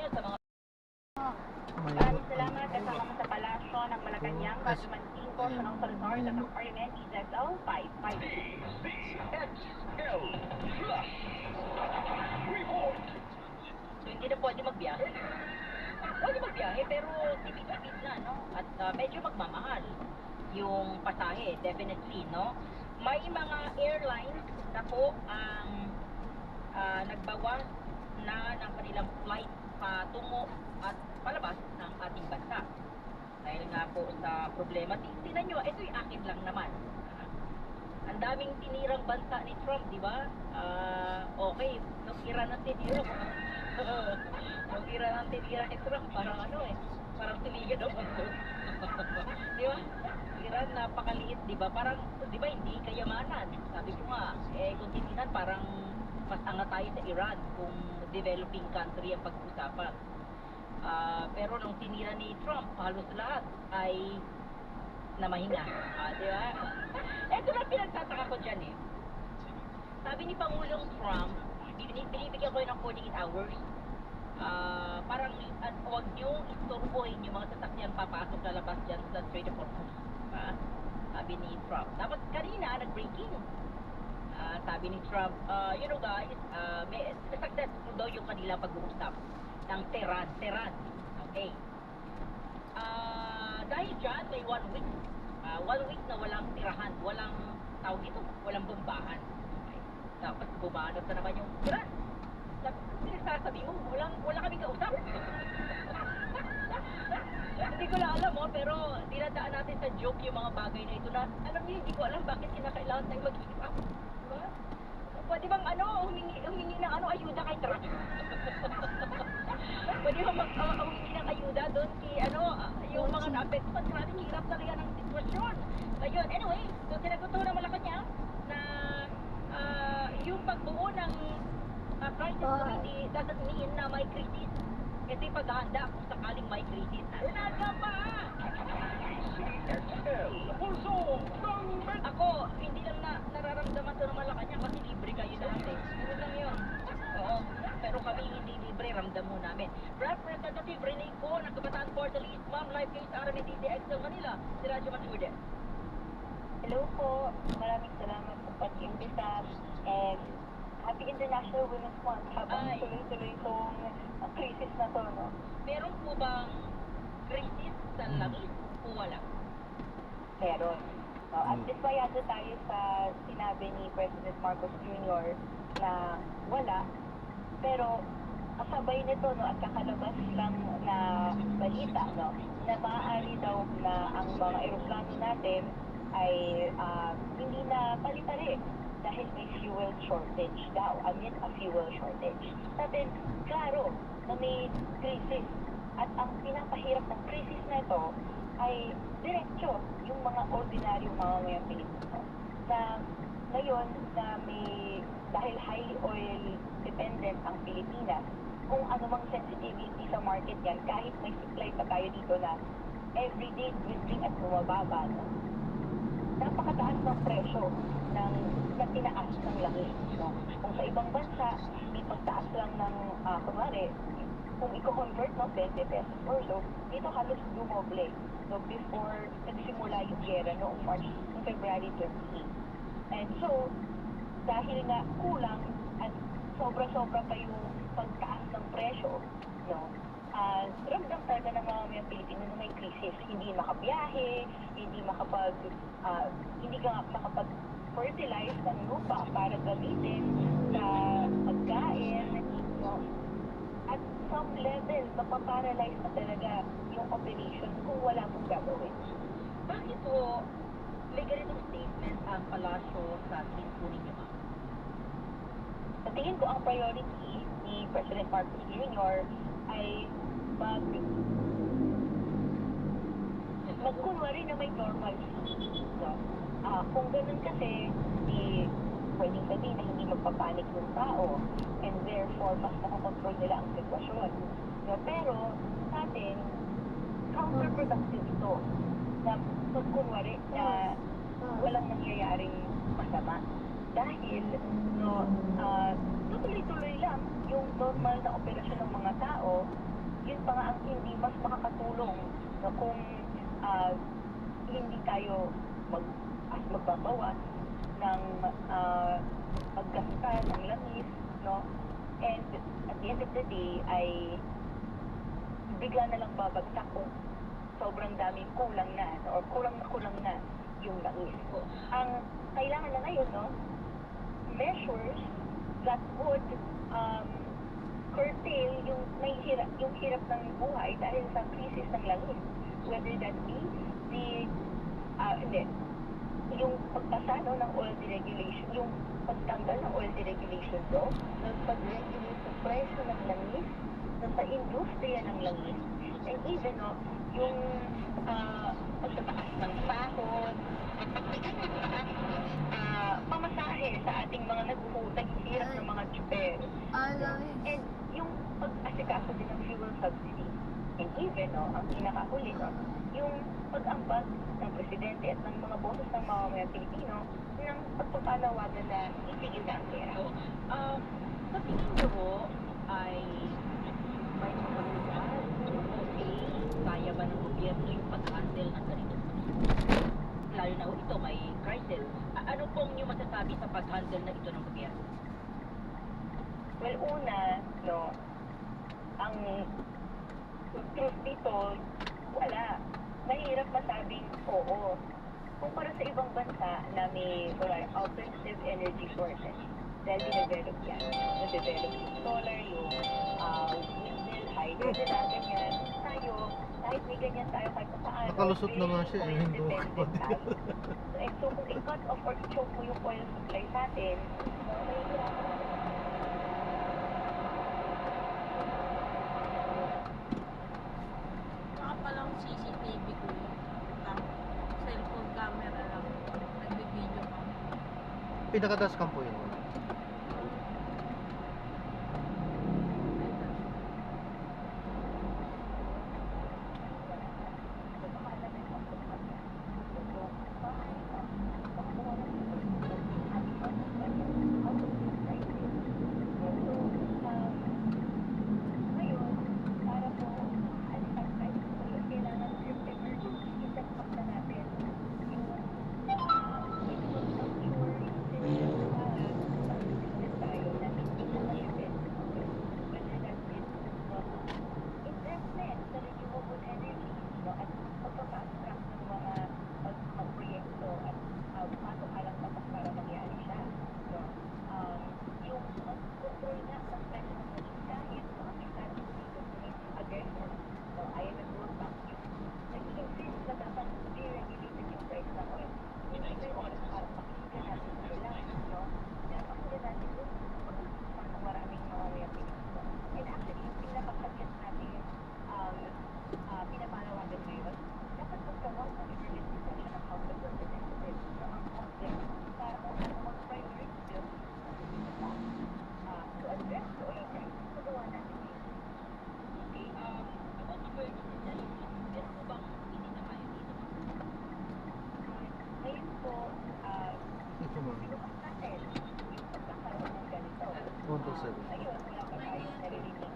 ngayon sa mga Maraming salamat. Kasama mo sa palasyo ng Malacanang, Radyo Mantinco, sa ng Salazar, at ang Parliament, EZL 552. so hindi na pwede magbiyahe. Pwede magbiyahe pero tipid-tipid na, no? At medyo magmamahal yung pasahe, definitely, no? May mga airlines na po ang nagbawas na ng kanilang flight patungo at palabas ng ating bansa. Dahil nga po sa problema, tingnan nyo, ito'y akin lang naman. Ang daming tinirang bansa ni Trump, di ba? Okay, nung ira ng tinira mo. Nung ira ng tinira ni Trump, parang ano parang tuligan ng mundo. Di ba? Iran, napakaliit, di ba? Parang, di ba, hindi kayamanan. Sabi ko nga, kung titingnan, parang mas angat tayo sa Iran kung developing country ang pag-uusapan. Pero nung tinira ni Trump, halos lahat ay namahinga. Di ba? Ito na pinagtataka ko dyan eh. Sabi ni Pangulong Trump, binibigyan ko yun ng 48 hours. Parang huwag niyong istorbohin yung mga sasakyang papasok na labas dyan sa Strait of Hormuz. Sabi ni Trump. Tapos kanina, nag-breaking. Sabi ni Trump, you know guys, may successful daw yung kanilang pag-uusap ng Tehran. Okay. Dahil dyan, may 1 week. 1 week na walang tirahan, walang tawag ito, walang bombahan. Okay. Tapos bumanat na naman yung Iran. Sabi mo, wala kaming kausap. Hindi ko lang alam pero dinadaan natin sa joke yung mga bagay na ito na, alam niyo, hindi ko alam bakit kinakailangan tayo mag-iisip. Diba? Pwede bang humingi ng ayuda kay Trump? Pwede bang humingi ng ayuda doon kay yung mga naapektuhan, maraming hirap talaga ng sitwasyon. Ayun, anyway, so sinagot ko ng Malacanang na yung pagbuo ng crisis committee doesn't mean na may crisis. Ito'y paghahanda kung sakaling may crisis. Talaga ba? Ako, hindi lang nararamdaman ito ng Malacanang kasi libre kayo lahat eh. Ano lang yun? Oo. Pero kami hindi libre, ramdam mo namin. Representative Rene Co, ng Kabataan Portal East, Ma'am Life Case RMTD Excel Manila, si Radyo Manurde. Hello po. Maraming salamat sa pag-imbita. And Happy International Women's Month. Habang tuloy-tuloy itong crisis na to, no? Meron po bang crisis sa langis o wala? Meron. No? At dismayado tayo sa sinabi ni President Marcos Jr. na wala. Pero kasabay nito, no, at kakalabas lang na balita, no, na maaari daw na ang mga eroplano natin ay hindi na palitan dahil may fuel shortage daw. I mean, a fuel shortage. Natin, klaro na may crisis. At ang pinapahirap ng crisis na ito ay diretso yung mga ordinaryong mamamayang Pilipino. Na ngayon na dahil highly oil dependent ang Pilipinas, kung anumang sensitivity sa market yan, kahit may supply pa tayo dito na everyday dwindling at bumababa, no? Napakataas ng presyo na tinaas ng langis. No? Kung sa ibang bansa, may pagtaas lang ng, kunwari, kung i-convert ng 20 pesos or so, dito halos dumoble. So, before nagsimula yung gera noong February 13. And so, dahil nga kulang at sobra-sobra pa yung pagtaas ng presyo, no? Ramdam talaga ng mga Pilipino na may krisis. Hindi makabiyahe, hindi ka makapag-fertilize ng lupa para gamitin sa pagkain, no? At some level, mapaparalyze na talaga yung operation kung wala mong gagawin. Bakit po may ganitong statement ang palasyo sa tingin po ninyo? Sa tingin ko, ang priority ni President Marcos Jr. ay magkunwari na may normalcy. No? Kung ganun kasi, pwedeng sabihin na hindi magpapanik ng tao and therefore mas nakakontrol nila ang sitwasyon. No? Pero sa atin, counterproductive ito na magkunwari na walang nangyayaring masama. Dahil tutuloy-tuloy lang yung normal na operasyon ng mga tao pa nga ang hindi mas makakatulong na kung hindi tayo magbabawas ng paggasta ng langis, no? And at the end of the day ay bigla na lang babagsak kung sobrang daming kulang na or kulang na yung langis. Ang kailangan na ngayon, no, measures that would curtail yung hirap ng buhay dahil sa krisis ng langis. Whether that be yung pagpasa ng oil deregulation, yung pagtanggal ng oil deregulation law, ng pag-regulate sa presyo ng langis, sa industriya ng langis, and even yung pagtataas ng sahod, pamasahe sa ating mga naghihirap ng mga tsuper. And yung pag-asikaso din ng fuel subsidy. And even, ang pinakahuli, yung pag-ambag ng presidente at ng mga boses ng mga Pilipino ng pagpapanawagan na itigil na ang pera. Sa tingin nyo ay may pagkakas, okay, kaya ba ng gobyerno yung pag-handle ng ganito? Lalo na ito, may crisis. Ano pong yung masasabi sa pag-handle na ito ng gobyerno? Well, una, ang truth dito, wala. Mahirap masabing oo. Kumpara sa ibang bansa na may alternative energy sources, dahil dinevelop yan. Na-develop yung solar, yung windmill, hydro, ganyan. Tayo, kahit may ganyan tayo kahit paano. Nakalusot na nga siya, hindi ko So kung i-cut off or i-choke mo yung oil supply sa atin, mahihirapan natin. Palang CCTV ko yun. Cellphone camera lang. Nagbibideo pa. Pinakadascam po yun.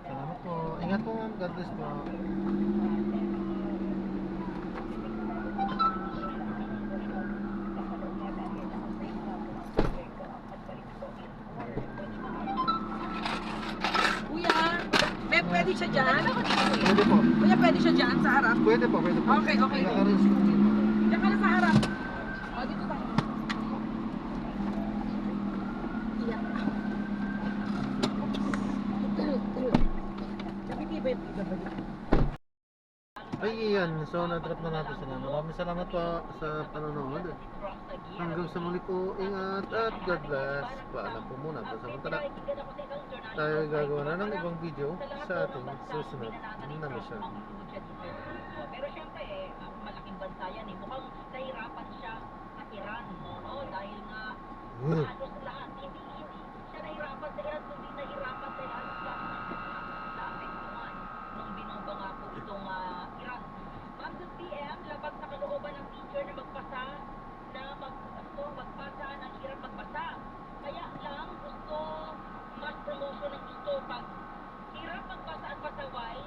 Salamat po. Ingat po ma'am. God bless po. Kuya, pwede siya dyan? Pwede po. Kuya, pwede siya dyan sa harap? Pwede po. Okay. I-arrange ko dito. Diyan ka na sa harap. O, dito tayo. Iyak. Kapitibay. Ay, iyan. So, na-drop na natin sila. Maraming salamat po sa panonood. Hanggang sa muli po, ingat at God bless. Paalam po muna. Pasamantala, tayo gagawa na ng ibang video sa ating susunod na mission. Pero syempre, malaking bansa yan eh. Mukhang nahirapan siya sa Iran, no? Dahil nga, halos lahat, hindi siya nahirapan sa Iran, kundi nahirapan sa halos lahat naapektuhan nung binomba nga po itong Iran. Ma'am, sa PM, labag na kalooban ng teacher na magpasa ng hirap magbasa. Kaya lang, gusto, mas promotion ang gusto pag hirap magbasa at pasaway,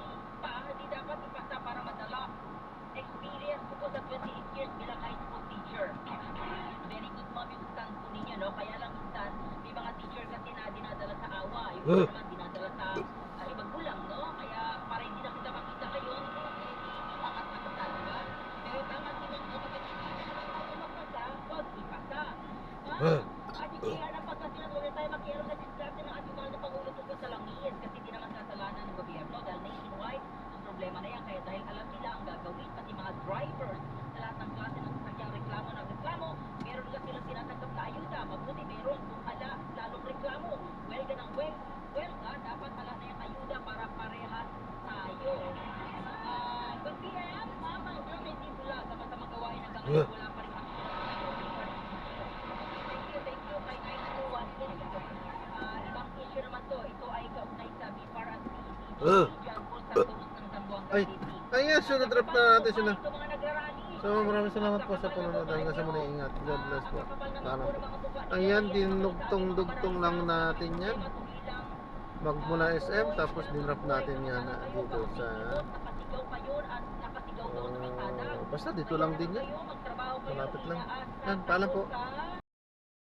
Huh. naman dinadala sa ibang gulang, no? Kaya para hindi na kita makita ngayon, iangat na kita, diba? Pero tama si Ma'am Otto kung magpasa, huwag ipasa. Ha? Huh. At kaya ng pagkasinan, huwag na tayo makialam sa diskarte ng ating mahal na Pangulo tungkol sa langis kasi di naman kasalanan ng gobyerno dahil nationwide ang problema na yan. Kaya dahil alam nila ang gagawin, pati mga drivers sa lahat ng klase ng sasakyang reklamo ng reklamo, meron nila silang tinatanggap na ayuda. Mabuti meron kung ala, lalong reklamo. Well ka ng well ka, dapat ala na yung ayuda para parehas tayo. Good PM, Ma'am Jermaine D. Bulaga, basta magawain hanggang ngayon, wala pa rin Thank you kay 9218. Ibang issue naman to. Ito ay kaugnay sa BIPAR at PCC. Diyan po sa Tulos ng Zamboanga Ay, City. ayan, sunod drop na natin sila. Ito mga nagrarally. So maraming salamat po sa panonood. Hanggang sa muna, ingat. God bless po. Paalam. Ayan, dinugtong-dugtong lang natin yan. Magmula SM, tapos dinrap natin yan dito sa... basta dito lang din yan. Malapit lang. Yan, paalam po.